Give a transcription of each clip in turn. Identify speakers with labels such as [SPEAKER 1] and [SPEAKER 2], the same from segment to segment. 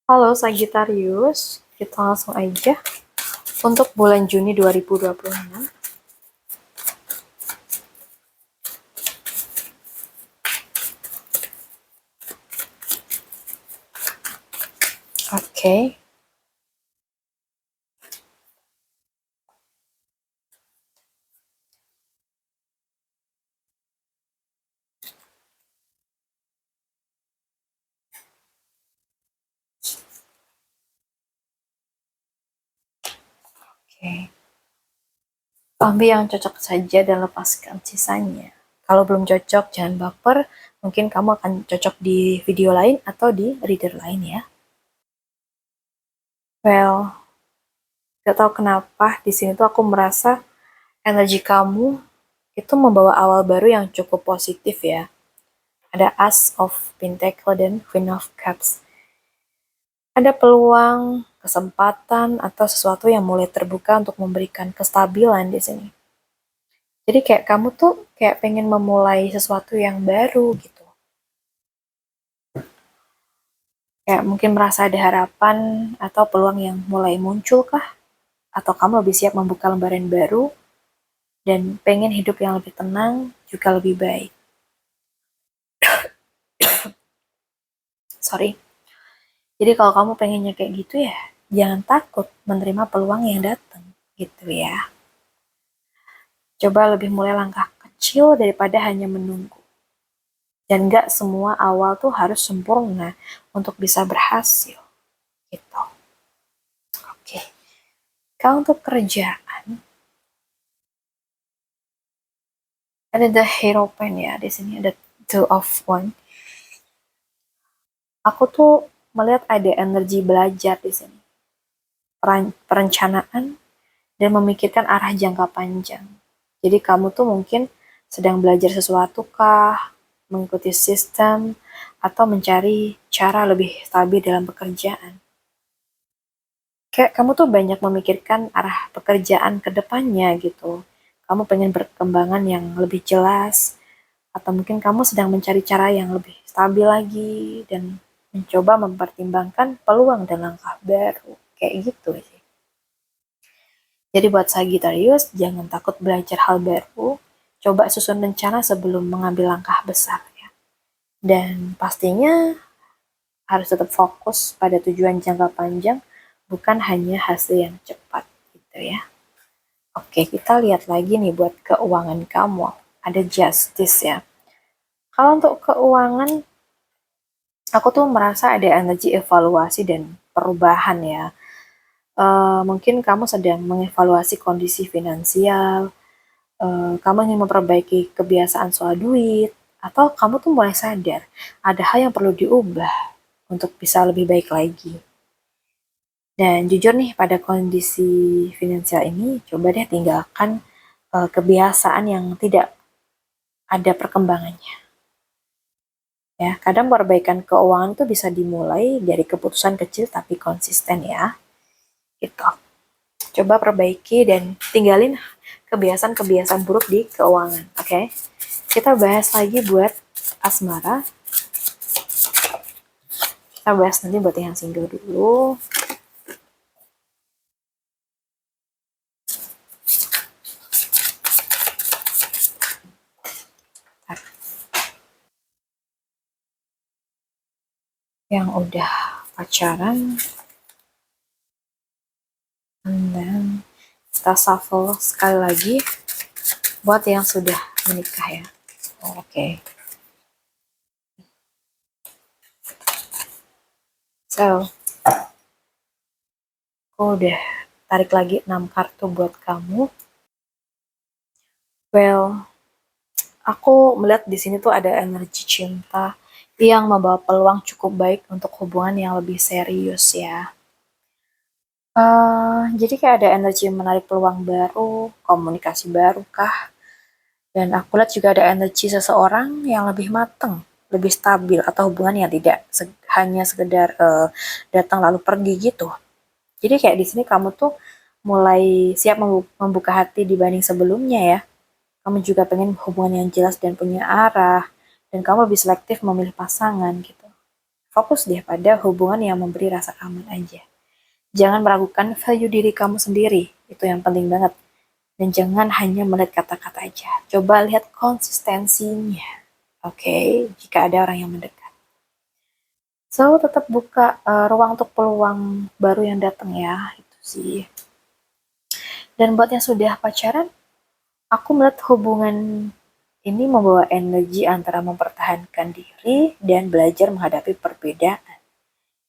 [SPEAKER 1] Halo Sagittarius, kita langsung aja untuk bulan Juni 2026. Oke. Oke. Ambil yang cocok saja dan lepaskan sisanya. Kalau belum cocok, jangan baper. Mungkin kamu akan cocok di video lain atau di reader lain ya. Well, gak tahu kenapa di sini tuh aku merasa energi kamu itu membawa awal baru yang cukup positif ya. Ada Ace of Pentacle dan Queen of Cups. Ada peluang, kesempatan, atau sesuatu yang mulai terbuka untuk memberikan kestabilan di sini. Jadi kayak kamu tuh kayak pengen memulai sesuatu yang baru gitu. Kayak mungkin merasa ada harapan atau peluang yang mulai muncul kah? Atau kamu lebih siap membuka lembaran baru dan pengen hidup yang lebih tenang, juga lebih baik. Sorry. Jadi kalau kamu pengennya kayak gitu ya, jangan takut menerima peluang yang datang gitu ya. Coba lebih mulai langkah kecil daripada hanya menunggu. Dan nggak semua awal tuh harus sempurna untuk bisa berhasil. Gitu. Oke. Kalau untuk kerjaan, ada the hero pen ya di sini, ada two of one. Aku tuh melihat ada energi belajar di sini. Perencanaan dan memikirkan arah jangka panjang. Jadi kamu tuh mungkin sedang belajar sesuatu kah, mengikuti sistem, atau mencari cara lebih stabil dalam pekerjaan. Kayak kamu tuh banyak memikirkan arah pekerjaan ke depannya gitu. Kamu pengen berkembangan yang lebih jelas, atau mungkin kamu sedang mencari cara yang lebih stabil lagi, dan mencoba mempertimbangkan peluang dan langkah baru. Kayak gitu sih. Jadi buat Sagittarius, jangan takut belajar hal baru, coba susun rencana sebelum mengambil langkah besar ya. Dan pastinya harus tetap fokus pada tujuan jangka panjang, bukan hanya hasil yang cepat gitu ya. Oke, kita lihat lagi nih buat keuangan kamu. Ada justice ya. Kalau untuk keuangan, aku tuh merasa ada energi evaluasi dan perubahan ya. Mungkin kamu sedang mengevaluasi kondisi finansial, kamu ingin memperbaiki kebiasaan soal duit, atau kamu tuh mulai sadar ada hal yang perlu diubah untuk bisa lebih baik lagi. Dan jujur nih, pada kondisi finansial ini, coba deh tinggalkan kebiasaan yang tidak ada perkembangannya. Ya, kadang perbaikan keuangan itu bisa dimulai dari keputusan kecil tapi konsisten ya. Gitu. Coba perbaiki dan tinggalin kebiasaan-kebiasaan buruk di keuangan, oke? Okay? Kita bahas lagi buat asmara. Kita bahas nanti buat yang single dulu. Yang udah pacaran, dan kita shuffle sekali lagi buat yang sudah menikah ya. Oke. Okay. So, aku udah tarik lagi 6 kartu buat kamu. Well, aku melihat di sini tuh ada energi cinta yang membawa peluang cukup baik untuk hubungan yang lebih serius ya. Jadi kayak ada energi menarik peluang baru, komunikasi baru kah? Dan aku lihat juga ada energi seseorang yang lebih matang, lebih stabil, atau hubungan yang tidak hanya sekedar datang lalu pergi gitu. Jadi kayak di sini kamu tuh mulai siap membuka hati dibanding sebelumnya ya. Kamu juga pengen hubungan yang jelas dan punya arah, dan kamu lebih selektif memilih pasangan gitu. fokus deh pada hubungan yang memberi rasa aman aja. Jangan meragukan value diri kamu sendiri, itu yang penting banget. Dan jangan hanya melihat kata-kata aja, coba lihat konsistensinya. Oke, jika ada orang yang mendekat. So, tetap buka ruang untuk peluang baru yang datang ya, itu sih. Dan buat yang sudah pacaran, aku melihat hubungan ini membawa energi antara mempertahankan diri dan belajar menghadapi perbedaan.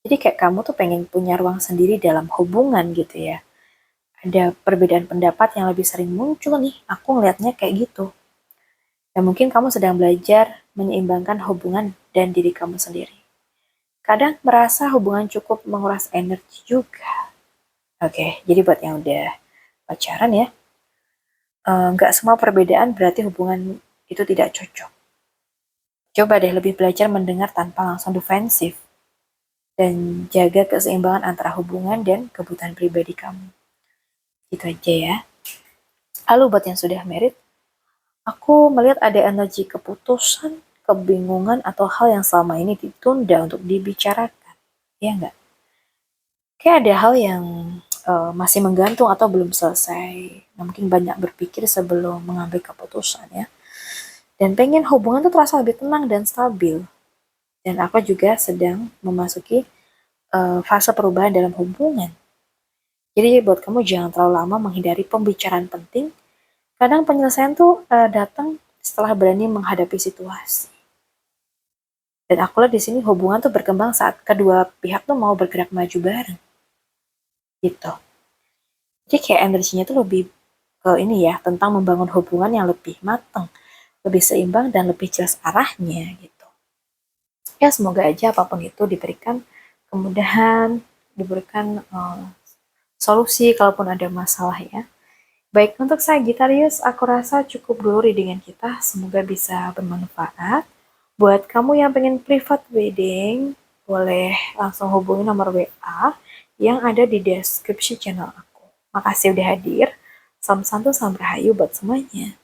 [SPEAKER 1] Jadi kayak kamu tuh pengen punya ruang sendiri dalam hubungan gitu ya. Ada perbedaan pendapat yang lebih sering muncul nih, aku ngelihatnya kayak gitu. Dan mungkin kamu sedang belajar menyeimbangkan hubungan dan diri kamu sendiri. Kadang merasa hubungan cukup menguras energi juga. Oke, jadi buat yang udah pacaran ya, nggak semua perbedaan berarti hubungan itu tidak cocok. Coba deh lebih belajar mendengar tanpa langsung defensif. Dan jaga keseimbangan antara hubungan dan kebutuhan pribadi kamu. Itu aja ya. Lalu buat yang sudah married, aku melihat ada energi keputusan, kebingungan, atau hal yang selama ini ditunda untuk dibicarakan. Ya nggak? Kayak ada hal yang masih menggantung atau belum selesai. Nah, mungkin banyak berpikir sebelum mengambil keputusan ya. Dan pengen hubungan tuh terasa lebih tenang dan stabil. Dan aku juga sedang memasuki fase perubahan dalam hubungan. Jadi buat kamu jangan terlalu lama menghindari pembicaraan penting. Kadang penyelesaian tuh datang setelah berani menghadapi situasi. Dan aku lihat di sini hubungan tuh berkembang saat kedua pihak tuh mau bergerak maju bareng. Gitu. Jadi kayak energinya tuh lebih ke ini ya, tentang membangun hubungan yang lebih matang, lebih seimbang dan lebih jelas arahnya gitu. Ya semoga aja apapun itu diberikan kemudahan, diberikan solusi kalaupun ada masalah ya. Baik, untuk Sagittarius, aku rasa cukup dulu readingan kita. Semoga bisa bermanfaat. Buat kamu yang pengen private wedding, boleh langsung hubungi nomor WA yang ada di deskripsi channel aku. Makasih udah hadir. Salam santu, salam rahayu buat semuanya.